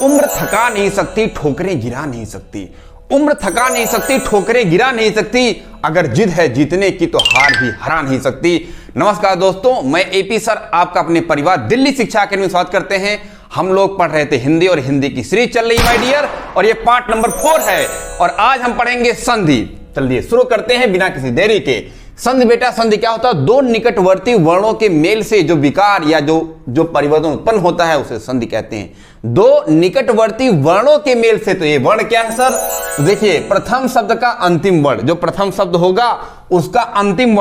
उम्र थका नहीं सकती, ठोकरें गिरा नहीं सकती। उम्र थका नहीं सकती, ठोकरें गिरा नहीं सकती। अगर जिद है जीतने की तो हार भी हरा नहीं सकती। नमस्कार दोस्तों, मैं एपी सर आपका अपने परिवार दिल्ली शिक्षा अकेडमी में स्वागत करते हैं। हम लोग पढ़ रहे थे हिंदी और हिंदी की सीरीज चल रही है माय डियर, और ये पार्ट नंबर 4 है और आज हम पढ़ेंगे संधि। चलिए शुरू करते हैं बिना किसी देरी के। संधि बेटा, संधि क्या होता है? दो निकटवर्ती वर्णों के मेल से जो विकार या जो परिवर्तन उत्पन्न होता है उसे संधि कहते हैं। दो निकटवर्ती वर्णों के मेल से, तो ये वर्ण क्या है सर? तो देखिए, प्रथम शब्द का अंतिम वर्ण, जो प्रथम शब्द होगा उसका अंतिम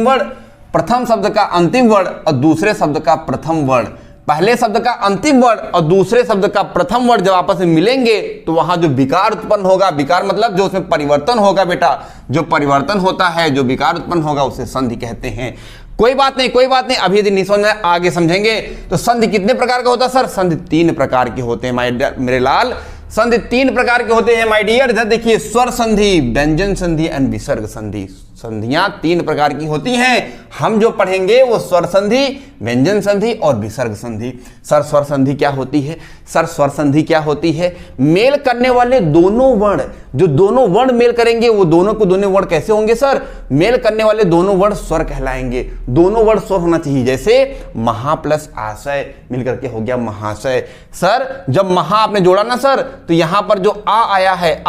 वर्ण, प्रथम शब्द का अंतिम वर्ण और दूसरे शब्द का प्रथम वर्ण। पहले शब्द का अंतिम वर्ण और दूसरे शब्द का प्रथम वर्ण जब आपस में मिलेंगे तो वहां जो विकार उत्पन्न होगा, विकार मतलब जो उसमें परिवर्तन होगा बेटा, जो परिवर्तन होता है, जो विकार उत्पन्न होगा उसे संधि कहते हैं। कोई बात नहीं, अभी यदि नहीं समझ में आगे समझेंगे। तो संधि कितने प्रकार का होता है सर? संधि 3 प्रकार के होते हैं मेरे लाल। संधि 3 प्रकार के होते हैं माय डियर। इधर देखिए, स्वर संधि, व्यंजन संधि एंड विसर्ग संधि। संधियां 3 प्रकार की होती हैं। हम जो पढ़ेंगे वो स्वर संधि, व्यंजन संधि और विसर्ग संधि। सर स्वर संधि क्या होती है? सर स्वर संधि क्या होती है? मेल करने वाले दोनों वर्ण, जो दोनों वर्ण मेल करेंगे वो दोनों को दोनों वर्ण कैसे होंगे सर? मेल करने वाले दोनों वर्ण स्वर कहलाएंगे। दोनों वर्ण स्वर होना चाहिए। जैसे महा प्लस आशय मिलकर के हो गया महाशय। सर जब महा आपने जोड़ा ना सर, तो यहां पर जो आ आया है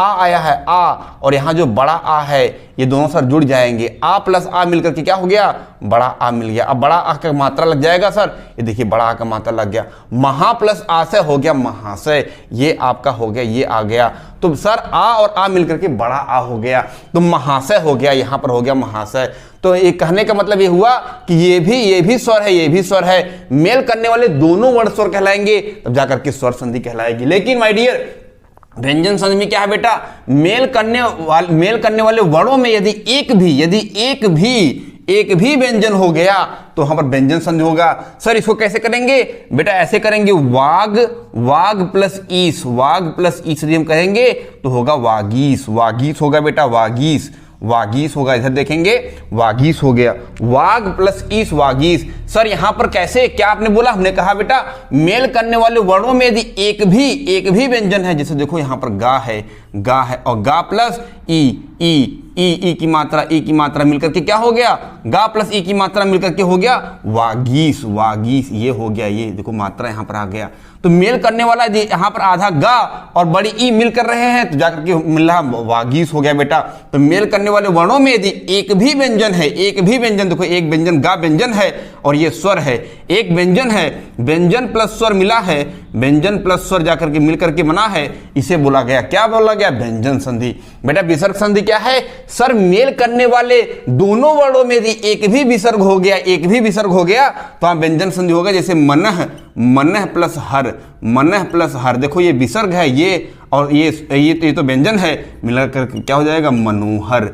आ, और यहां जो बड़ा आ है, ये दोनों सर जुड़ जाएंगे। आ प्लस आ मिलकर के क्या हो गया? बड़ा आ मिल गया। अब बड़ा आ का मात्रा लग जाएगा सर, ये देखिए बड़ा आ का मात्रा लग गया। महा प्लस आशय हो गया महाशय, ये आपका हो गया, ये आ गया। तो सर आ और आ मिलकर के बड़ा आ हो गया, तो महाशय हो गया, यहां पर हो गया महाशय। तो ये कहने का मतलब ये हुआ कि ये भी स्वर है, ये भी स्वर है। मेल करने वाले दोनों वर्ण स्वर कहलाएंगे, तब जाकर के स्वर संधि कहलाएगी। लेकिन माय डियर, व्यंजन संधि में क्या है बेटा? मेल करने वाले वर्णों में यदि एक भी व्यंजन हो गया तो वहां पर व्यंजन संधि होगा। सर इसको कैसे करेंगे बेटा? ऐसे करेंगे, वाग प्लस ईस यदि हम कहेंगे तो होगा वागीस होगा बेटा, वागीस होगा। इधर देखेंगे वागीस हो गया, वाग प्लस ईस वागीस। सर यहां पर कैसे, क्या आपने बोला? हमने कहा बेटा मेल करने वाले वर्णों में यदि एक भी व्यंजन है, जैसे देखो यहां पर गा है और गा प्लस ई की मात्रा मिलकर के क्या हो गया? गा प्लस ई की मात्रा मिलकर के हो गया वागीस, ये हो गया, ये देखो मात्रा यहां पर आ गया। तो मेल करने वाला यहां पर आधा गा और बड़ी ई मिल कर रहे हैं तो जाकर के मिल रहा वागीस हो गया बेटा। तो मेल करने वाले वर्णों में यदि एक भी व्यंजन है, देखो एक व्यंजन गा व्यंजन है और ये स्वर है, एक व्यंजन है, व्यंजन प्लस स्वर मिला है, व्यंजन प्लस स्वर जाकर के मिलकर के बना है, इसे बोला गया, क्या बोला गया? व्यंजन संधि। बेटा विसर्ग संधि क्या है? सर मेल करने वाले दोनों वर्णों में यदि एक भी विसर्ग हो गया तो वहां व्यंजन संधि होगा। जैसे मनह प्लस हर, देखो ये विसर्ग है, ये और ये तो व्यंजन है, मिलकर क्या हो जाएगा? मनोहर।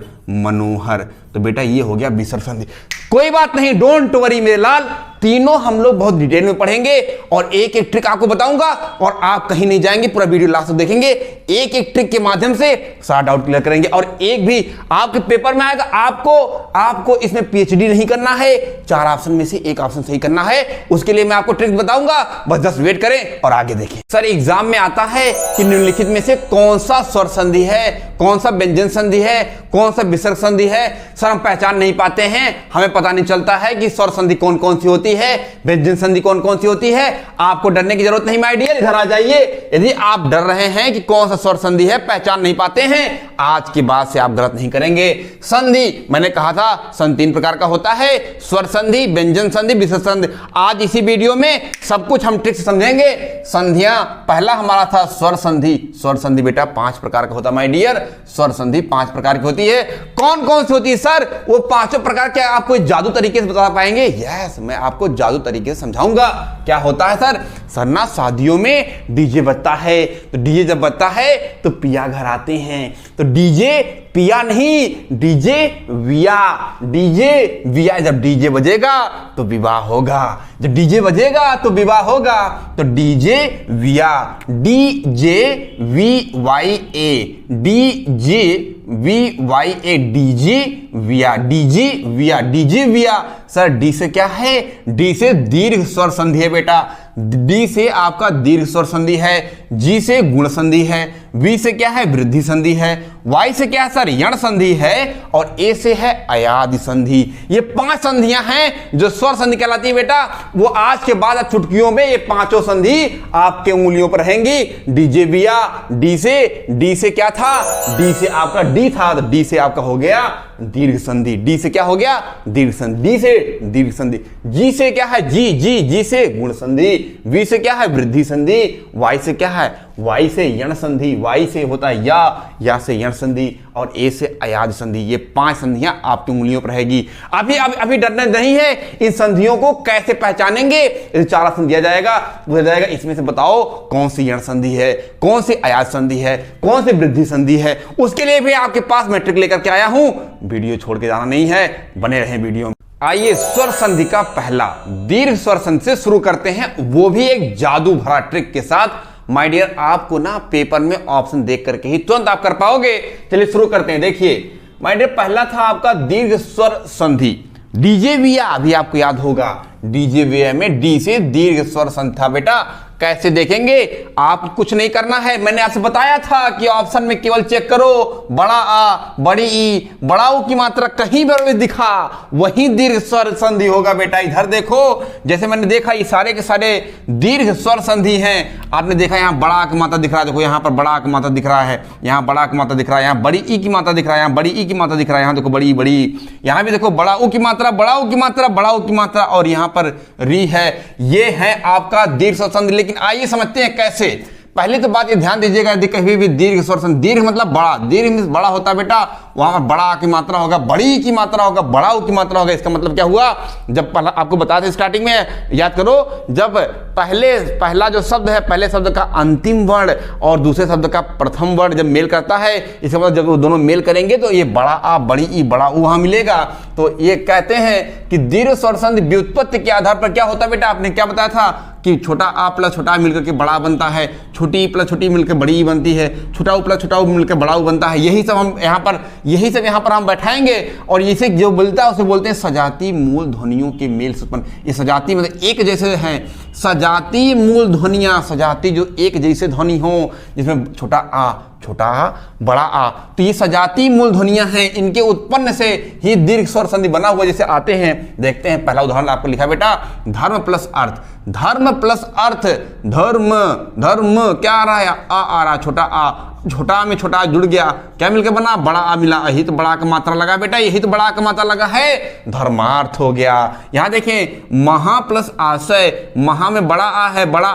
तो बेटा ये हो गया विसर्ग संधि। कोई बात नहीं, डोंट वरी मेरे लाल, तीनों हम लोग बहुत डिटेल में पढ़ेंगे और एक एक ट्रिक आपको बताऊंगा और आप कहीं नहीं जाएंगे, पूरा वीडियो लास्ट तक देखेंगे। एक एक ट्रिक के माध्यम से सारा डाउट क्लियर करेंगे और एक भी आपके पेपर में आएगा। आपको इसमें पीएचडी नहीं करना है, 4 ऑप्शन में से एक ऑप्शन सही करना है। उसके लिए मैं आपको ट्रिक बताऊंगा, बस जस्ट वेट करें और आगे देखें। सर एग्जाम में आता है कि निम्नलिखित में से कौन सा स्वर संधि है, कौन सा व्यंजन संधि है, कौन सा विसर्ग संधि है? सर हम पहचान नहीं पाते हैं, हमें पता नहीं चलता है कि स्वर संधि कौन कौन सी होती है, व्यंजन संधि कौन कौन सी होती है। आपको डरने की जरूरत नहीं माय डियर, इधर आ जाइए। यदि आप डर रहे हैं कि कौन सा स्वर संधि है, पहचान नहीं पाते हैं, आज के बाद से आप गलत नहीं करेंगे। संधि मैंने कहा था संधि 3 प्रकार का होता है, स्वर संधि, व्यंजन संधि, विसर्ग संधि। आज इसी वीडियो में सब कुछ हम ट्रिक से समझेंगे। संधियां, पहला हमारा था स्वर संधि बेटा 5 प्रकार का होता है माय डियर। स्वर संधि 5 प्रकार की होती है। कौन कौन सी होती है सर? वो 5 प्रकार क्या आपको जादू तरीके से बता पाएंगे? यस, मैं आपको जादू तरीके से समझाऊंगा। क्या होता है सर? सर ना शादियों में डीजे बजता है, तो डीजे जब बजता है तो पिया घर आते हैं, तो डीजे पिया नहीं, डीजे विया। जब डीजे बजेगा तो विवाह होगा, जब डीजे बजेगा तो विवाह होगा। तो डीजे विया, DJVYA, वी वाई ए डीजी विया, डीजी विया, डीजी विया। सर डी से क्या है? डी से दीर्घ स्वर संधि है बेटा, डी से आपका दीर्घ स्वर संधि है, जी से गुण संधि है, वी से क्या है? वृद्धि संधि है, वाई से क्या है सर? यण संधि है, और ए से है अयादि संधि। ये 5 संधियां हैं जो स्वर संधि कहलाती है बेटा। वो आज के बाद अब चुटकियों में ये 5 संधि आपके उंगलियों पर रहेंगी। डीजे विया, डी से क्या था? डी से आपका डी था, तो डी से आपका हो गया दीर्घ संधि। डी से क्या हो गया? दीर्घ संधि। डी से दीर्घ संधि। जी से क्या है? जी से गुण संधि। वी से क्या है? वृद्धि संधि। वाई से क्या है? वाई से यण संधि। वाई से होता है या से यण संधि, और ए से अयाद संधि। ये 5 संधियां आपकी उंगलियों पर रहेगी। अभी डरना नहीं है। इन संधियों को कैसे पहचानेंगे? 4 ऑप्शन दिया जाएगा, इसमें से बताओ कौन सी यण संधि है, कौन सी अयाद संधि है, कौन सी वृद्धि संधि है। उसके लिए भी आपके पास मैट्रिक लेकर के आया हूं। वीडियो छोड़ के जाना नहीं है, बने रहे वीडियो में। आइए स्वर संधि का पहला दीर्घ स्वर संधि से शुरू करते हैं, वो भी एक जादू भरा ट्रिक के साथ। माय डियर, आपको ना पेपर में ऑप्शन देख करके ही तुरंत आप कर पाओगे। चलिए शुरू करते हैं। देखिए माय डियर, पहला था आपका दीर्घ स्वर संधि डीजे विया। अभी आपको याद होगा डीजे विया में डी से दीर्घ स्वर संधि था बेटा। कैसे देखेंगे? आप कुछ नहीं करना है, मैंने आपसे बताया था कि ऑप्शन में केवल चेक करो बड़ा आ, बड़ी ई, बड़ा ऊ की मात्रा कहीं पर दिखा वहीं दीर्घ स्वर संधि होगा बेटा। इधर देखो, जैसे मैंने देखा ये सारे के सारे दीर्घ स्वर संधि हैं। आपने देखा यहाँ बड़ा की मात्रा दिख रहा है, देखो यहाँ पर बड़ा की मात्रा दिख रहा है, यहाँ बड़ा की मात्रा दिख रहा है, यहाँ बड़ी ई की मात्रा दिख रहा है, यहाँ बड़ी ई की मात्रा दिख रहा है, यहाँ देखो बड़ी बड़ी, यहाँ भी देखो बड़ा ऊ की मात्रा, बड़ा ऊ की मात्रा, बड़ा ऊ की मात्रा, और यहाँ पर री है। ये है आपका दीर्घ स्वर संधि। लेकिन आइए समझते हैं कैसे। पहले तो बात ये ध्यान दीजिएगा, यदि कहीं भी दीर्घ स्वर संधि, दीर्घ मतलब बड़ा, दीर्घ बड़ा होता है बेटा, वहां पर बड़ा की मात्रा होगा, बड़ी की मात्रा होगा, बड़ा की मात्रा होगा। इसका मतलब क्या हुआ? जब पहला आपको बताते हैं स्टार्टिंग में, याद करो, जब पहला जो शब्द है, पहले शब्द का अंतिम वर्ण और दूसरे शब्द का प्रथम वर्ण जब मेल करता है, इसका मतलब जब वो दोनों मेल करेंगे तो ये बड़ा आ, बड़ी ई, बड़ा ऊ वहां मिलेगा। तो ये कहते हैं कि दीर्घ स्वर संधि व्युत्पत्ति के आधार पर क्या होता है बेटा? आपने क्या बताया था कि छोटा आ प्लस छोटा मिलकर के बड़ा बनता है, छोटी ई प्लस छोटी मिलकर बड़ी ई बनती है, छोटा ऊ प्लस छोटा ऊ मिलकर बड़ा ऊ बनता है। यही सब यहाँ पर हम बैठाएंगे, और इसे जो बोलता है उसे बोलते हैं सजाती मूल ध्वनियों के मेल से उत्पन्न। ये सजाती मतलब एक जैसे हैं, सजाती मूल ध्वनियां, सजाती जो एक जैसे ध्वनि हो, जिसमें छोटा आ, बड़ा आ, तो ये सजाती मूल ध्वनियां हैं। इनके उत्पन्न से ही दीर्घ स्वर संधि बना हुआ जैसे आते हैं। देखते हैं पहला उदाहरण आपको लिखा बेटा, धर्म प्लस अर्थ। धर्म प्लस अर्थ, धर्म क्या आ रहा है? आ रहा, छोटा में छोटा जुड़ गया, क्या मिलकर बना? बड़ा आ मिला। यही तो बड़ा का मात्रा लगा बेटा, यही तो बड़ा का मात्रा लगा है, धर्मार्थ हो गया। यहां देखें महा प्लस आशय, महा में बड़ा आ है, बड़ा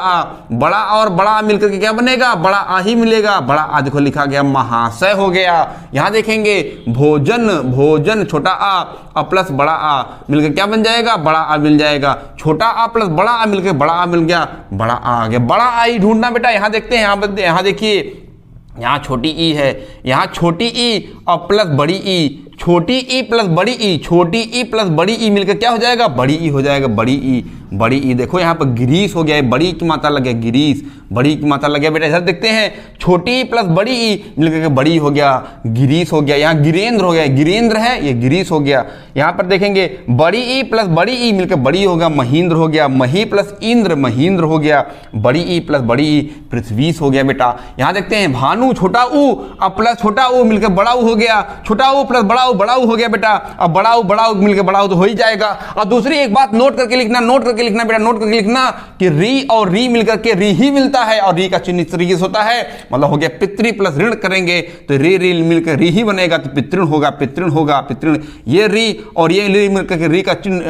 और बड़ा आ मिलकर के क्या बनेगा? बड़ा आ ही मिलेगा, बड़ा आ देखो लिखा गया, महाशय हो गया। यहां देखेंगे भोजन छोटा आ प्लस बड़ा आ मिलकर क्या बन जाएगा? बड़ा आ मिल जाएगा। छोटा आ प्लस बड़ा आ मिलकर बड़ा आ मिल गया, बड़ा आ गया। बड़ा आ ही ढूंढना बेटा। यहां देखते हैं, यहां देखिए, यहाँ छोटी ई है, यहाँ छोटी ई और प्लस बड़ी ई, छोटी ई प्लस बड़ी ई, छोटी ई प्लस बड़ी ई मिलकर क्या हो जाएगा? बड़ी ई हो जाएगा, बड़ी ई। देखो यहाँ पर गिरीश हो गया, बड़ी की मात्रा लग गया, गिरीश, बड़ी की मात्रा लग गया बेटा। इधर देखते हैं, छोटी प्लस बड़ी ई मिलकर के बड़ी हो गया, गिरीश हो गया। यहाँ गिरेंद्र हो गया, गिरेंद्र है, ये गिरीश हो गया। यहाँ पर देखेंगे बड़ी ई प्लस बड़ी ई मिलकर बड़ी होगा, महेंद्र हो गया। मही प्लस इंद्र, महेंद्र हो गया। बड़ी ई प्लस बड़ी ई, पृथ्वीश हो गया बेटा। यहाँ देखते हैं भानु, छोटा ऊ अब प्लस छोटा ऊ मिलकर बड़ा ऊ हो गया, छोटा ऊ प्लस बड़ा ऊ हो गया बेटा। अब बड़ा ऊ मिलकर बड़ा ऊ तो हो ही जाएगा। और दूसरी एक बात नोट करके लिखना बेटा, नोट करके लिखना कि री और री मिलकर के री ही मिलता है, और री का चिन्ह इस तरीके से होता है, मतलब हो गया पितृ प्लस ऋण करेंगे तो री मिलकर री ही बनेगा, तो पितृण होगा। ये री और ये री मिलकर के री का चिन्ह,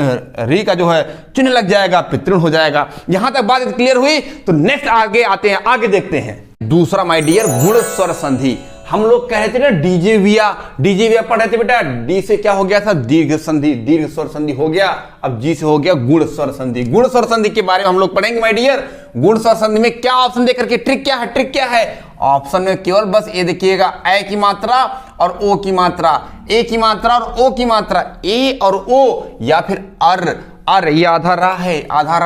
री का जो है चिन्ह लग जाएगा, पितृण हो जाएगा। यहां तक बात क्लियर हुई। तो नेक्स्ट आगे आते हैं, आगे देखते हैं दूसरा माय डियर गुण स्वर संधि। हम लोग कह रहे थे ना डीजे विया पढ़ रहे थे बेटा। डी से क्या हो गया था? दीर्घ संधि, दीर्घ स्वर संधि हो गया। अब जी से हो गया गुण स्वर संधि। गुण स्वर संधि के बारे में हम लोग पढ़ेंगे माय डियर। गुण स्वर संधि में क्या ऑप्शन देकर के ट्रिक क्या है? ऑप्शन में केवल बस ये देखिएगा, ए की मात्रा और ओ की मात्रा, ए की मात्रा और ओ की मात्रा, ए और ओ, या फिर अर, ये आधा रहा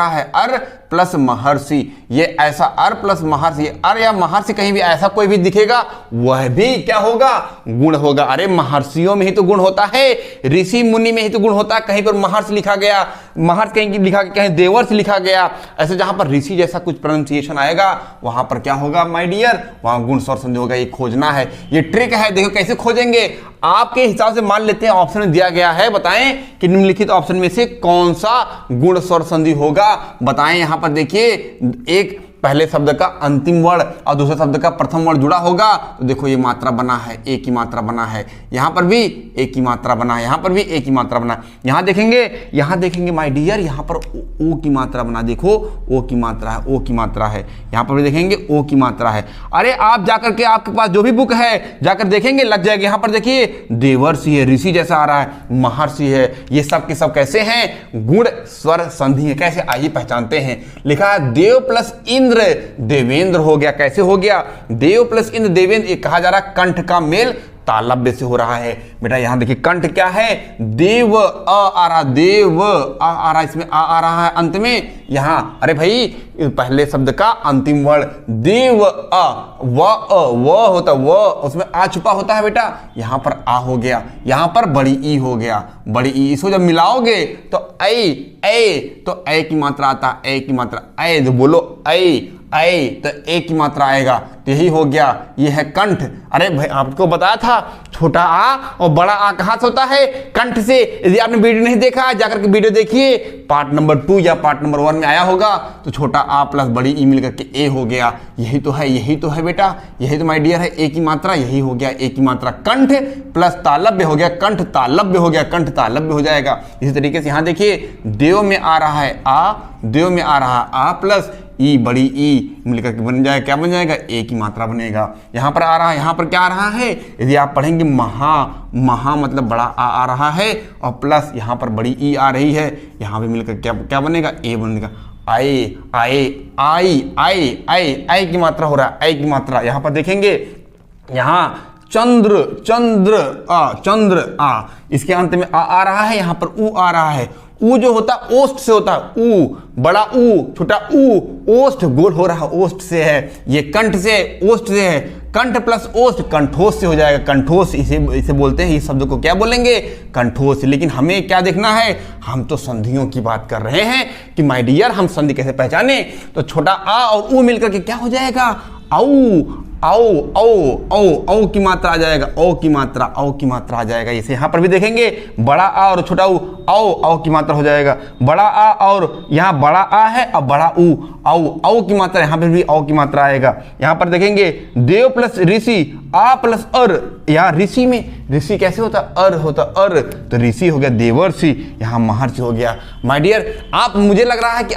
है अर, प्लस महर्षि, ये ऐसा अर प्लस महर्षि, अर या महर्षि कहीं भी ऐसा कोई भी दिखेगा वह भी क्या होगा, गुण होगा। अरे महर्षियों में ही तो गुण होता है, ऋषि मुनि में ही तो गुण होता है। कहीं पर महर्षि लिखा गया, महर्षि कहीं लिखा गया, कहीं देवर्षि लिखा गया, ऐसे जहां पर ऋषि जैसा कुछ प्रोनाउंसिएशन आएगा वहां पर क्या होगा माय डियर, वहां गुण स्वर संधि होगा। ये खोजना है, ये ट्रिक है। देखो कैसे खोजेंगे, आपके हिसाब से मान लेते हैं ऑप्शन में दिया गया है, बताएं कि निम्नलिखित ऑप्शन में से कौन सा गुण स्वर संधि होगा, बताएं। यहां पर देखिए एक पहले शब्द का अंतिम वर्ण और दूसरे शब्द का प्रथम वर्ण जुड़ा होगा, तो देखो ये मात्रा बना है, एक ही मात्रा बना है, यहां पर भी एक ही मात्रा बना है, यहां पर भी एक ही मात्रा बना है। यहां देखेंगे माय डियर, यहां पर ओ की मात्रा बना, देखो ओ की मात्रा है, ओ की मात्रा है, यहां पर भी देखेंगे ओ की मात्रा है। अरे आप जाकर के, आपके पास जो भी बुक है जाकर देखेंगे लग जाएगा। यहां पर देखिए देवर्षि है, ऋषि जैसा आ रहा है, महर्षि है, ये सब के सब कैसे हैं, गुण स्वर संधि है। कैसे, आइए पहचानते हैं। लिखा है देव प्लस इंद्र देवेंद्र हो गया। कैसे हो गया, देव प्लस इंद्र देवेंद्र, ये कहा जा रहा है कंठ का मेल तालव्य से हो रहा है। बेटा यहां देखिए कंठ क्या है, देव आ रहा, देव आ रहा, इसमें आ रहा है अंत में यहां। अरे भाई पहले शब्द का अंतिम वर्ण देव व होता, व उसमें आ छुपा होता है बेटा, यहां पर आ हो गया, यहां पर बड़ी ई हो गया, बड़ी ई। इसको जब मिलाओगे तो ए तो ए की मात्रा आता, ए की मात्रा, ए जो बोलो ऐ तो ए की मात्रा आएगा, तो यही हो गया, ये है कंठ। अरे भाई आपको बताया था छोटा आ और बड़ा आ कहां से होता है, कंठ से। यदि आपने वीडियो नहीं देखा जाकर के वीडियो देखिए, पार्ट नंबर 2 या पार्ट नंबर 1 में आया होगा। तो छोटा आ प्लस बड़ी ई मिलकर के ए हो गया, यही तो है बेटा, यही तो माय डियर है, ए की मात्रा, यही हो गया ए की मात्रा। कंठ प्लस तालव्य हो गया, कंठ तालव्य हो गया, कंठ तालव्य हो जाएगा। इसी तरीके से यहां देखिए देव में आ रहा है आ, देव में आ रहा आ प्लस ई बड़ी ई मिलकर के बन जाएगा, क्या बन जाएगा, ए की मात्रा बनेगा। यहां पर आ रहा है, यहां पर क्या आ रहा है, यदि आप पढ़ेंगे महा मतलब बड़ा आ रहा है और प्लस यहां पर बड़ी ई आ रही है, यहां भी मिलकर क्या बनेगा, ए बनेगा। आई की मात्रा हो रहा है, आई की मात्रा। यहां पर देखेंगे, यहां चंद्र आ, इसके अंत में आ रहा है, यहां पर ऊ आ रहा है। ऊ जो होता है ओष्ठ से होता है, ऊ बड़ा ऊ छोटा ऊ, ओष्ठ गोल हो रहा है, ओष्ठ से है। ये कंठ से, ओष्ठ से है, कंठ प्लस ओष्ठ कंठोष से हो जाएगा, कंठोष इसे बोलते हैं। इस शब्द को क्या बोलेंगे, कंठोष। लेकिन हमें क्या देखना है, हम तो संधियों की बात कर रहे हैं कि माय डियर हम संधि कैसे पहचाने। तो छोटा आ और ऊ मिलकर के क्या हो जाएगा, औ की मात्रा आ जाएगा, औ की मात्रा आ जाएगा। इसे यहां पर भी देखेंगे, बड़ा आ और छोटा ऊ, औ की मात्रा हो जाएगा। बड़ा आ और यहां बड़ा आ है और बड़ा ऊ, औ की मात्रा, यहां पर भी औ की मात्रा आएगा। यहां पर देखेंगे देव प्लस ऋषि, आ प्लस अर, यहां ऋषि में ऋषि कैसे होता, अर होता, अर तो ऋषि हो गया, देवर्षि, यहां महर्षि हो गया। माय डियर आप, मुझे लग रहा है कि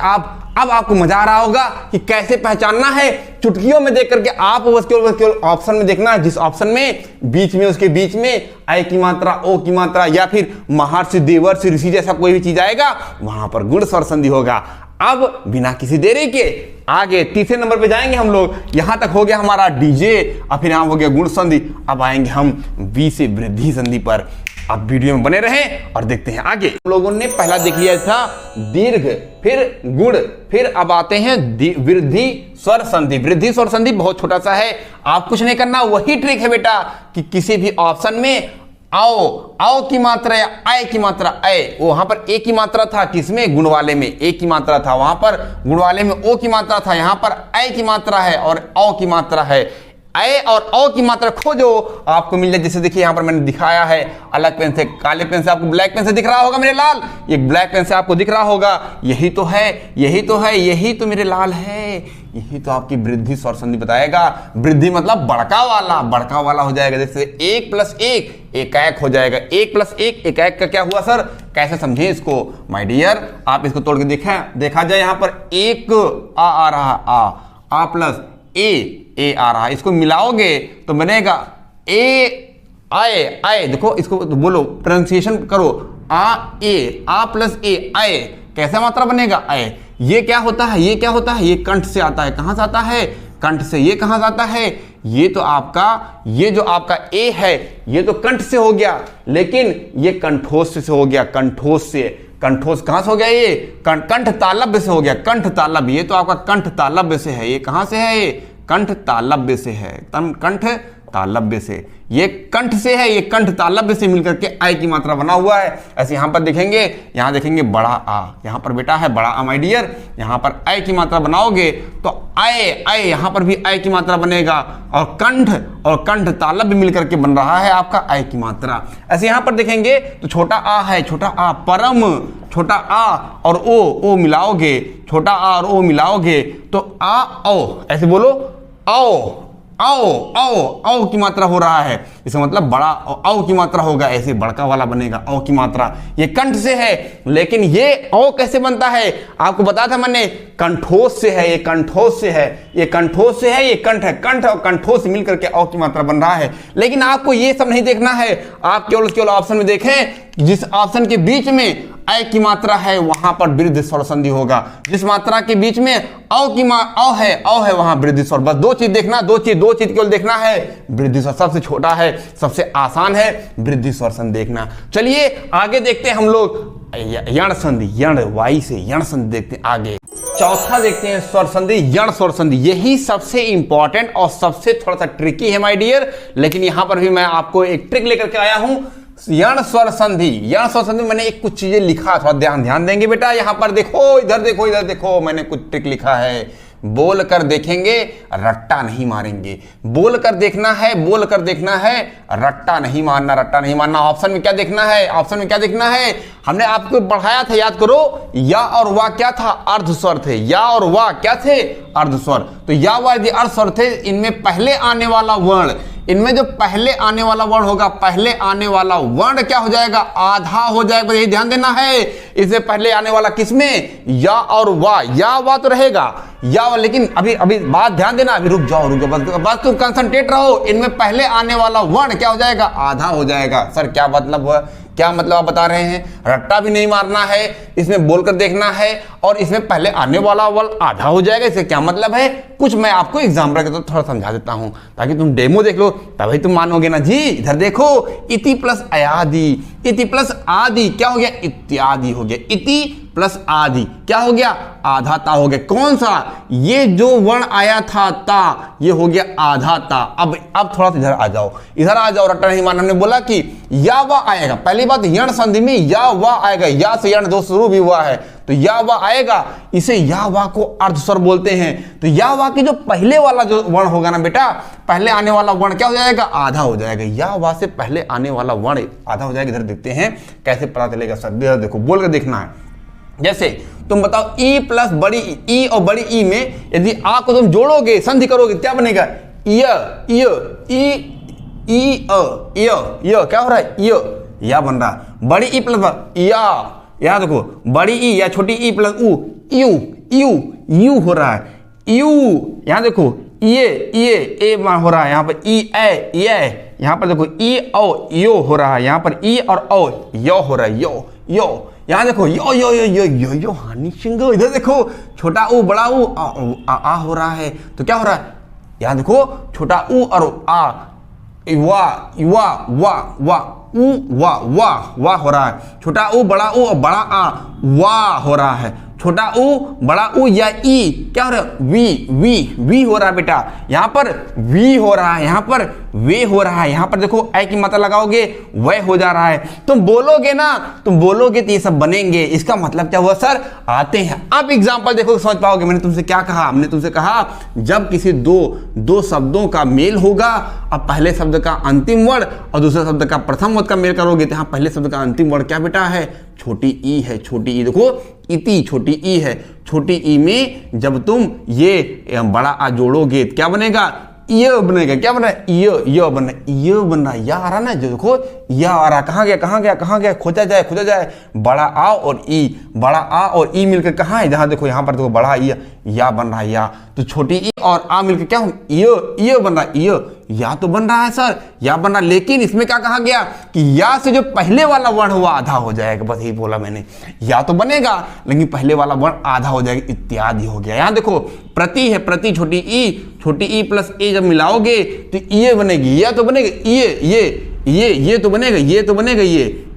अब आपको मजा आ रहा होगा कि कैसे पहचानना है। चुटकियों में देख करके आप बस केवल ऑप्शन में देखना है, जिस ऑप्शन में बीच में, उसके बीच में ऐ की मात्रा, ओ की मात्रा या फिर महर्षि देवर्षि ऋषि जैसा कोई भी चीज आएगा, वहां पर गुण स्वर संधि होगा। अब बिना किसी देरी के आगे तीसरे नंबर पे जाएंगे हम लोग। यहां तक हो गया हमारा डीजे, और फिर यहां हो गया गुण संधि। अब आएंगे हम वी से वृद्धि संधि पर। आप वीडियो में बने रहें और देखते हैं आगे। हम लोगों ने पहला देख लिया था दीर्घ, फिर गुण, फिर अब आते हैं वृद्धि स्वर संधि। वृद्धि स्वर संधि बहुत छोटा सा है, आप कुछ नहीं करना, वही ट्रिक है बेटा कि किसी भी ऑप्शन में आओ की मात्रा या आय की मात्रा, आय वहां पर ए की मात्रा था, किसमें, गुण वाले में ए की मात्रा था, वहां पर गुण वाले में ओ की मात्रा था, यहां पर आय की मात्रा है और औ की मात्रा है। ए और औ की मात्रा खोजो, आपको मिल जाए। जैसे देखिए यहाँ पर मैंने दिखाया है, अलग पेन से, काले पेन से आपको ब्लैक पेन से दिख रहा होगा मेरे लाल, ये ब्लैक पेन से आपको दिख रहा होगा, यही तो है, यही तो मेरे लाल है, यही तो आपकी वृद्धि स्वर संधि बताएगा। वृद्धि मतलब बड़का वाला हो जाएगा। जैसे 1 + 1 एकाएक हो जाएगा, 1 + 1 एकाएक का क्या हुआ सर, कैसे समझे इसको माय डियर, आप इसको तोड़ के देखा जाए। यहाँ पर एक आ रहा, आ प्लस ए आ रहा है, इसको मिलाओगे तो बनेगा आए। देखो इसको बोलो, प्रोनाउंसिएशन करो, आ प्लस ए, आए। कैसा मात्रा बनेगा, आए। ये क्या होता है, ये कंठ से आता है। कहां से आता है, कंठ से। ये कहां से आता है, ये तो आपका, ये जो आपका ए है ये तो कंठ से हो गया, लेकिन ये कंठोष से हो गया, कंठोष से। कंठोस कहां से हो गया ये? कंठ तालव्य से हो गया, कंठ तालव्य। ये तो आपका कंठ तालव्य से है। ये कहां से है? ये कंठ तालव्य से है, कंठ तालव्य से। ये कंठ से है, ये कंठ तालव्य से मिलकर के आय की मात्रा बना हुआ है। ऐसे यहां पर देखेंगे, यहां देखेंगे बड़ा आ, यहां पर बेटा है बड़ा आ माय डियर। यहां पर आय की मात्रा बनाओगे तो आय आय, यहां पर भी आय की मात्रा बनेगा, और कंठ तालव्य मिलकर के बन रहा है आपका आय की मात्रा। ऐसे यहां पर देखेंगे तो छोटा आ है, छोटा आ परम, छोटा आ और ओ मिलाओगे, छोटा आ और ओ मिलाओगे तो आ ओ, ऐसे बोलो आओ आओ आओ, आओ की मात्रा हो रहा है, इसका मतलब बड़ा आओ की मात्रा होगा, ऐसे बड़का वाला बनेगा आओ की मात्रा। ये कंठ से है, लेकिन ये औ कैसे बनता है आपको बताया था मैंने, कंठोस से है। ये कंठोस से है, ये कंठोस से है, ये कंठ है, कंठ और कंठोस मिलकर के औ की मात्रा बन रहा है। लेकिन आपको ये सब नहीं देखना है, आप केवल ऑप्शन में देखें, जिस ऑप्शन के बीच में अ की मात्रा है वहां पर वृद्धि स्वर संधि होगा। जिस मात्रा के बीच में अ है वहां वृद्धि स्वर। बस दो चीज देखना, दो चीज केवल देखना है। वृद्धि स्वर सबसे छोटा है, सबसे आसान है वृद्धि स्वर संधि देखना। चलिए आगे देखते हैं हम लोग यण संधि, यण वाई से यण संधि देखते हैं आगे। चौथा देखते हैं स्वर संधि, यण स्वर संधि। यही सबसे इंपॉर्टेंट और सबसे थोड़ा सा ट्रिकी है माय डियर, लेकिन यहां पर भी मैं आपको एक ट्रिक लेकर के आया हूं। यण स्वर संधि, यण स्वर संधि मैंने एक कुछ चीजें लिखा, थोड़ा ध्यान देंगे बेटा। यहां पर देखो, इधर देखो, इधर देखो, मैंने कुछ ट्रिक लिखा है। बोल कर देखेंगे, रट्टा नहीं मारेंगे। बोल कर देखना है, बोल कर देखना है, रट्टा नहीं मारना, रट्टा नहीं मारना। ऑप्शन में क्या देखना है? ऑप्शन में क्या देखना है? हमने आपको बढ़ाया था, याद करो। या और वाह क्या था? अर्ध स्वर थे। या और वाह क्या थे? अर्ध स्वर। तो या वाह यदि अर्ध स्वर थे, इनमें पहले आने वाला वर्ण, इनमें जो पहले आने वाला वर्ण होगा, पहले आने वाला वर्ण क्या हो जाएगा? आधा हो जाएगा। यही ध्यान देना है। इससे पहले आने वाला किसमें? या और वाह। या वाह तो रहेगा, या वाह, लेकिन अभी बात ध्यान देना, अभी रुक जाओ बस तुम कंसंट्रेट रहो। इनमें पहले आने वाला वर्ण क्या हो जाएगा? आधा हो जाएगा। सर क्या मतलब हुआ? क्या मतलब आप बता रहे हैं? रट्टा भी नहीं मारना है, इसमें बोलकर देखना है, और इसमें पहले आने वाला वर्ण आधा हो जाएगा। इससे क्या मतलब है? कुछ मैं आपको एग्जाम्पल के तो थोड़ा समझा देता हूं, ताकि तुम डेमो देख लो, तभी तुम मानोगे ना जी। इधर देखो, इति प्लस अयादि, इति प्लस आदि क्या हो गया? इत्यादि हो गया। इति प्लस आदि क्या हो गया? आधा ता हो गया। कौन सा? ये जो वर्ण आया था ता, ये हो गया आधा ता। अब थोड़ा सा इधर आ जाओ, इधर आ जाओ। रट्टा नहीं मारना। हमने बोला कि या वाह आएगा। पहली बात, यण संधि में या वाह आएगा। या से यण दो शुरू भी हुआ है, तो या वाह आएगा। इसे या वाह को अर्ध स्वर बोलते हैं। तो या वाह की जो पहले वाला जो वर्ण होगा ना बेटा, पहले आने वाला वर्ण क्या हो जाएगा? आधा हो जाएगा। या वाह से पहले आने वाला वर्ण आधा हो जाएगा। इधर देखते हैं कैसे पता चलेगा सर। देखो, बोल कर देखना है। जैसे तुम बताओ, ई प्लस बड़ी ई और बड़ी ई में यदि आ को तुम जोड़ोगे, संधि करोगे, क्या बनेगा? य य ई ई अ य। क्या हो रहा है? य, या बन रहा। बड़ी ई प्लस या, यहां देखो, बड़ी ई या छोटी ई प्लस उ, यू यू यू हो रहा है। यू, यहां देखो, ये ए हो रहा है। यहां पर ई ए, यहां पर देखो ई ओ यो हो रहा है। यहां पर ई और ओ यो हो रहा है। यो यो, यहां देखो यो यो यो यो यो यो हानि सिंह। इधर देखो, छोटा ऊ बड़ा ऊ आ हो रहा है। तो क्या हो रहा है? यहां देखो, छोटा ऊ और आ, वाह वाह वाह वाह, ऊ वाह वाह वाह हो रहा है। छोटा ऊ बड़ा ऊ और बड़ा आ, वाह हो रहा है। छोटा ऊ बड़ा ऊ या ई क्या हो रहा है? वी हो रहा है बेटा। यहां पर वी हो रहा है, यहां पर वे हो रहा है। यहां पर देखो, ऐ की मात्रा लगाओगे, वह हो जा रहा है। तुम बोलोगे ना, तुम बोलोगे तो ये सब बनेंगे। इसका मतलब क्या हुआ सर? आते हैं। अब एग्जांपल देखो, समझ पाओगे। मैंने तुमसे क्या कहा? हमने तुमसे कहा, जब किसी दो शब्दों का मेल होगा, अब पहले शब्द का अंतिम वर्ण और दूसरे शब्द का प्रथम वर्ण का मेल करोगे, तो यहां पहले शब्द का अंतिम वर्ण क्या बेटा है? छोटी ई है। छोटी ई देखो, इति छोटी ई है। छोटी ई में जब तुम ये बड़ा आ जोड़ोगे, क्या बनेगा? य बनेगा। क्या बन रहा है? य बन रहा है। य बन रहा है। या आ रहा ना, जो देखो या आ रहा। कहां गया? कहां गया? कहां गया? खोजा जाए। बड़ा आ और ई, बड़ा आ और ई मिलकर कहां है? जहां देखो, यहां पर देखो, बड़ा ई या बन रहा है। या तो छोटी ई और आ मिलकर क्या हो? य बन रहा है। या तो बन रहा है सर, या बन रहा। लेकिन इसमें क्या कहा गया कि या से जो पहले वाला वर्ण हुआ आधा हो जाएगा। बस यही बोला मैंने। या तो बनेगा, लेकिन पहले वाला वर्ण आधा हो जाएगा। इत्यादि हो गया। यहां देखो, प्रति है। प्रति छोटी ई प्लस ए जब मिलाओगे तो ये बनेगी। या तो बनेगा ये तो बनेगा। ये तो बनेगा।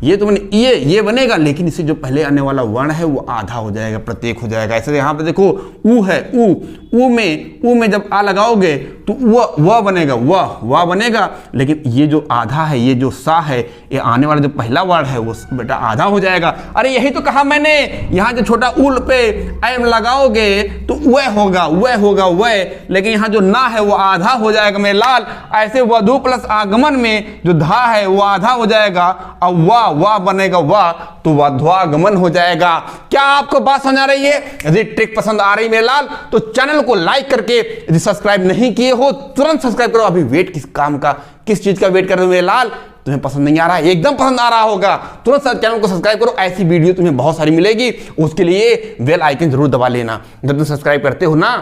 ये तो मैंने ये बनेगा, लेकिन इससे जो पहले आने वाला वर्ण है वो आधा हो जाएगा, प्रत्येक हो जाएगा। ऐसे यहाँ पे देखो ऊ है, ऊ में जब आ लगाओगे तो वह बनेगा, वह बनेगा, लेकिन ये जो आधा है, ये जो सा है, ये आने वाला जो पहला वर्ण है वो बेटा आधा हो जाएगा। अरे यही तो कहा मैंने, यहाँ जो छोटा उल पे एम लगाओगे तो वह होगा, लेकिन यहाँ जो ना है वो आधा हो जाएगा मेरे लाल। ऐसे वधु प्लस आगमन में जो धा है वो आधा हो जाएगा, और वाह बनेगा वाह, तो वध्वागमन हो जाएगा। क्या आपको बात समझ आ रही है? यदि ट्रिक पसंद आ रही मेरे लाल तो चैनल को लाइक करके, यदि सब्सक्राइब नहीं किए हो तुरंत सब्सक्राइब करो। अभी वेट किस काम का, किस चीज का वेट कर रहे हो मेरे लाल? तुम्हें पसंद नहीं आ रहा है, एकदम पसंद आ रहा होगा, तुरंत चैनल को सब्सक्राइब करो। ऐसी वीडियो तुम्हें बहुत सारी मिलेगी, उसके लिए बेल आइकन जरूर दबा लेना। जब तुम सब्सक्राइब करते हो ना,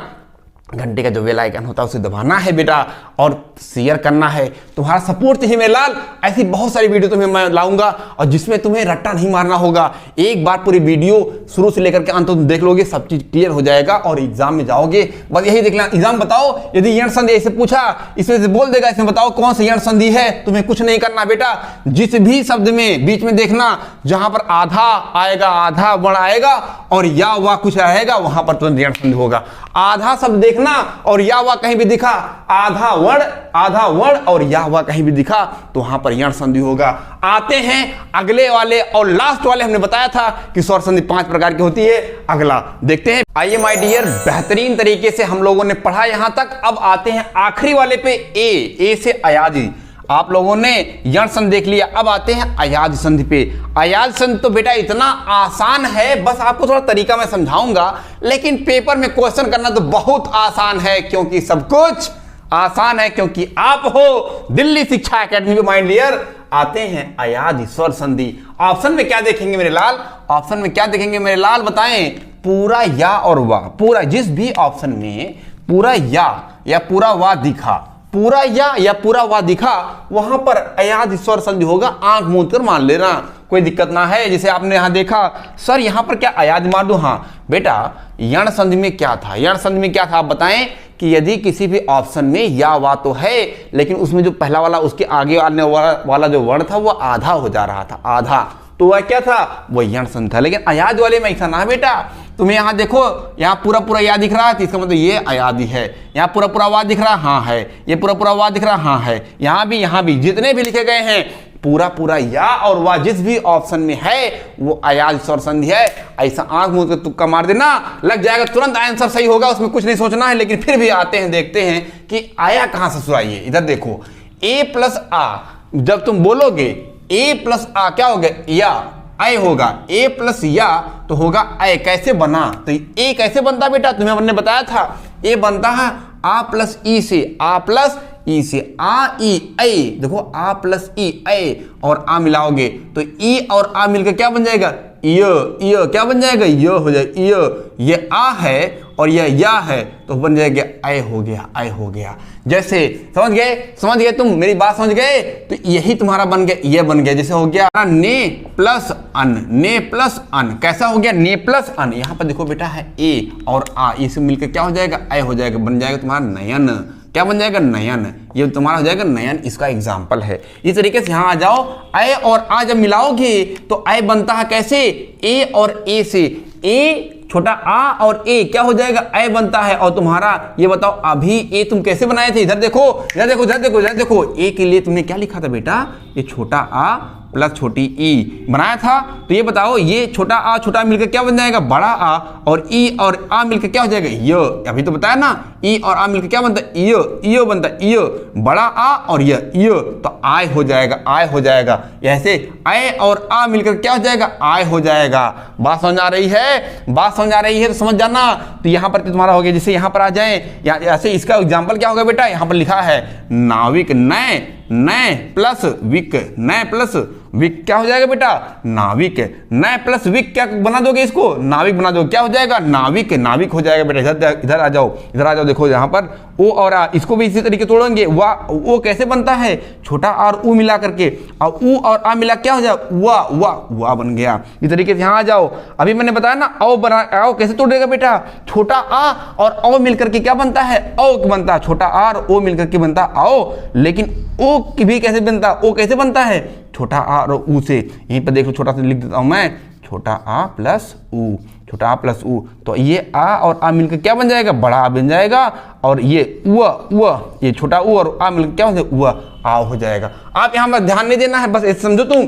घंटे का जो बेल आइकन होता है उसे दबाना है बेटा, और शेयर करना है। तुम्हारा सपोर्ट चाहिए मेरे लाल। ऐसी बहुत सारी वीडियो तुम्हें मैं लाऊंगा, और जिसमें तुम्हें रट्टा नहीं मारना होगा। एक बार पूरी वीडियो शुरू से लेकर के अंत तुम देख लोगे, सब चीज क्लियर हो जाएगा, और एग्जाम में जाओगे बस यही देखना। एग्जाम बताओ, यदि यण संधि ऐसे पूछा, इसमें से बोल देगा, इसमें बताओ कौन सा यण संधि है। तुम्हें कुछ नहीं करना बेटा, जिस भी शब्द में बीच में देखना जहां पर आधा आएगा, आधा वर्ण आएगा और या वा कुछ रहेगा, वहां पर तुरंत यण संधि होगा। आधा शब्द देखना और या वा कहीं भी दिखा, आधा वर्ण और या वा कहीं भी दिखा, तो वहां पर यण संधि होगा। आते हैं अगले वाले और लास्ट वाले। हमने बताया था कि स्वर संधि 5 प्रकार की होती है। अगला देखते हैं। आइए माय डियर, बेहतरीन तरीके से हम लोगों ने पढ़ा यहां तक। अब आते हैं आखिरी वाले पे, ए से अयाजी। आप लोगों ने यण संधि देख लिया, अब आते हैं अयाज संधि पे। अयाज संधि तो बेटा इतना आसान है, बस आपको थोड़ा तरीका मैं समझाऊंगा, लेकिन पेपर में क्वेश्चन करना तो बहुत आसान है, क्योंकि सब कुछ आसान है, क्योंकि आप हो दिल्ली शिक्षा एकेडमी पे माइंड डियर। आते हैं अयाज स्वर संधि। ऑप्शन में क्या देखेंगे मेरे लाल? ऑप्शन में क्या देखेंगे मेरे लाल बताएं? पूरा या और वा। पूरा, जिस भी ऑप्शन में पूरा या पूरा वा दिखा, पूरा या पूरा वा दिखा, वहां पर अयाज स्वर संधि होगा। आंख मूंद कर मान लेना, कोई दिक्कत ना है। जैसे आपने यहां देखा, सर यहां पर क्या अयाज मार दूं? हाँ बेटा, यण संधि में क्या था? यण संधि में क्या था आप बताएं? कि यदि किसी भी ऑप्शन में या वा तो है, लेकिन उसमें जो पहला वाला, उसके आगे आने वाला जो वर्ण था वो आधा हो जा रहा था, आधा, तो वह क्या था? वो यण संधि था। लेकिन अयाज वाले में ऐसा ना है बेटा। तुम्हें यहाँ देखो, यहाँ पूरा या दिख रहा है, तो इसका मतलब ये अयादी है। यहाँ पूरा वा दिख रहा, हाँ है। ये पूरा वा दिख रहा, हाँ है। यहाँ भी जितने भी लिखे गए हैं, पूरा या और वा जिस भी ऑप्शन में है वो अयाज स्वर संधि है। ऐसा आंख मूंद के तुक्का मार देना, लग जाएगा, तुरंत आंसर सही होगा, उसमें कुछ नहीं सोचना है। लेकिन फिर भी आते हैं, देखते हैं कि आया कहां से सुनाइए। इधर देखो, ए प्लस आ, जब तुम बोलोगे ए प्लस आ क्या हो गया? या ऐ होगा। ए प्लस या तो होगा ऐ। कैसे बना? तो ए कैसे बनता बेटा? तुम्हें हमने बताया था, ए बनता है आ प्लस ई से, आ प्लस ई से, आ ई ऐ। देखो आ प्लस ई ऐ, और आ मिलाओगे तो ई और आ मिलकर क्या बन जाएगा? य क्या बन जाएगा? य हो जाएगा। ये आ है और यह या है, तो बन जाएगा ऐ हो गया। जैसे समझ गए तुम, मेरी बात समझ गए? तो यही तुम्हारा बन गया, ये बन गया। जैसे हो गया ने प्लस अन, कैसा हो गया? ने प्लस अन। यहाँ पर देखो बेटा है ए और आ, इसे मिलकर क्या हो जाएगा? ऐ हो जाएगा, बन जाएगा तुम्हारा नयन। क्या बन जाएगा? नयन। ये तुम्हारा हो जाएगा नयन, इसका एग्जाम्पल है। इस तरीके से यहाँ आ जाओ, ऐ और आ जब मिलाओगे तो ऐ बनता है कैसे? ए और ए से, ए छोटा आ और ए क्या हो जाएगा? ऐ बनता है। और तुम्हारा ये बताओ, अभी ए तुम कैसे बनाए थे? इधर देखो, ए के लिए तुमने क्या लिखा था बेटा? ये छोटा आ प्लस छोटी ई बनाया था। तो ये बताओ, ये छोटा आ छोटा मिलकर क्या बन जाएगा? बड़ा आ, और ई और आ मिलकर क्या हो जाएगा? य। अभी तो बताया ना, ई और आ मिलकर क्या बनता है? य बनता है। य बड़ा आ और य, तो आय हो जाएगा। ऐसे ऐ और आ मिलकर क्या हो जाएगा? आय हो जाएगा। बात समझ आ रही है? तो समझ जाना। तो यहाँ पर तुम्हारा हो गया, जैसे यहाँ पर आ जाए, ऐसे इसका एग्जाम्पल क्या होगा बेटा? यहाँ पर लिखा है नाविक, नय प्लस विक क्या हो जाएगा बेटा? नाविक। नय प्लस विक क्या बना दोगे? इसको नाविक बना दो, क्या हो जाएगा? नाविक हो जाएगा बेटा। इधर आ जाओ, देखो यहाँ पर ओ और आ, इसको भी इसी तरीके तोड़ेंगे। ओ कैसे बनता है? छोटा और ऊ मिला करके, और ऊ और आ मिला क्या हो जाए? वा बन गया। इस तरीके से यहाँ आ जाओ। अभी मैंने बताया ना, आओ कैसे तोड़ेगा बेटा? छोटा आ और ओ मिलकर के क्या बनता है? ओ बनता है। छोटा आ और ओ मिलकर के बनता आओ। लेकिन ओ की भी कैसे बनता? ओ कैसे बनता है? छोटा आ और ऊ से, यहीं पर देख लो छोटा सा लिख देता हूं मैं, छोटा आ प्लस ऊ, छोटा आ प्लस ऊ। तो ये आ और आ मिलकर क्या बन जाएगा, बड़ा आ बन जाएगा। और ये उ, ये छोटा ऊ और आ मिलकर क्या बन जाएगा, आ हो जाएगा। आप यहाँ पर ध्यान नहीं देना है, बस ऐसे समझो तुम,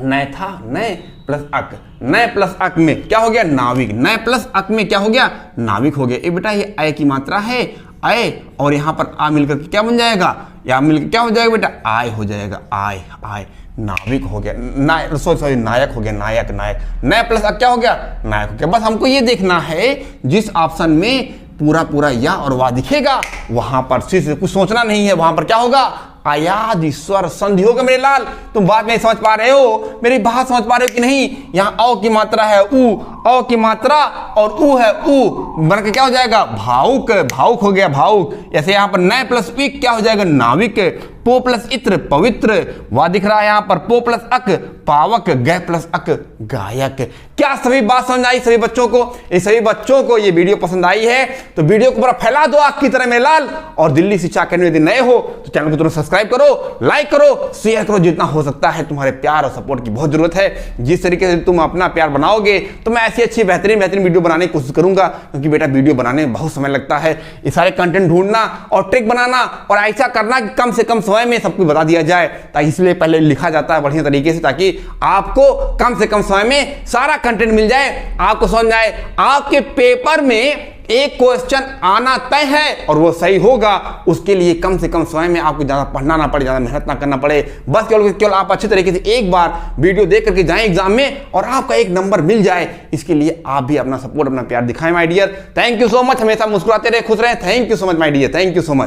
नय था, नय प्लस अक, नय प्लस अक में क्या हो गया, नाविक, नय प्लस अक में क्या हो गया, नाविक हो गया। ये बेटा ये अय की मात्रा है, अय, और यहाँ पर आ मिलकर क्या बन जाएगा, या मिलकर क्या हो जाएगा बेटा, आय हो जाएगा, आय, आय, नाविक हो गया, सॉरी नायक हो गया, नायक, नायक, नय प्लस अक क्या हो गया, नायक हो गया। बस हमको ये देखना है जिस ऑप्शन में पूरा या और वा दिखेगा वहां पर सिर्फ कुछ सोचना नहीं है, वहां पर क्या होगा, अयादि स्वर संधि होगा। मेरे लाल तुम बात नहीं समझ पा रहे हो, मेरी बात समझ पा रहे हो कि नहीं। यहाँ औ की मात्रा है ऊ, औ की मात्रा और ऊ है ऊ, बन के क्या हो जाएगा, भावुक, भावुक हो गया, भावुक। ऐसे यहाँ पर नय प्लस पिक क्या हो जाएगा, नाविक, पो प्लस इत्र पवित्र, वह दिख रहा है यहाँ पर पो प्लस अक पावक, गय प्लस अक गायक। क्या सभी बात समझ आई सभी बच्चों को? ये सभी बच्चों को ये वीडियो पसंद आई है तो वीडियो को पूरा फैला दो आग की तरह मेरे लाल। और दिल्ली शिक्षा अकेडमी यदि नए हो तो चैनल को तुरंत सब्सक्राइब करो, लाइक करो, शेयर करो, जितना हो सकता है। तुम्हारे प्यार और सपोर्ट की बहुत जरूरत है। जिस तरीके से तुम अपना प्यार बनाओगे तो मैं ऐसी अच्छी बेहतरीन वीडियो बनाने की कोशिश करूंगा, क्योंकि बेटा वीडियो बनाने में बहुत समय लगता है। ये सारे कंटेंट ढूंढना और ट्रिक बनाना और ऐसा करना कि कम से कम समय में सब कुछ बता दिया जाए, ताकि इसलिए पहले लिखा जाता है बढ़िया तरीके से, ताकि आपको कम से कम समय में सारा कंटेंट मिल जाए, आपको समझ आए। आपके पेपर में एक क्वेश्चन आना तय है और वो सही होगा, उसके लिए कम से कम समय में आपको ज्यादा पढ़ना ना पड़े, ज्यादा मेहनत ना करना पड़े। बस केवल आप अच्छे तरीके से एक बार वीडियो देख करके जाएं एग्जाम में और आपका एक नंबर मिल जाए। इसके लिए आप भी अपना सपोर्ट, अपना प्यार दिखाएं my dear. Thank you so much. हमेशा मुस्कुराते रहे, खुश रहे। Thank you so much my dear, thank you so much.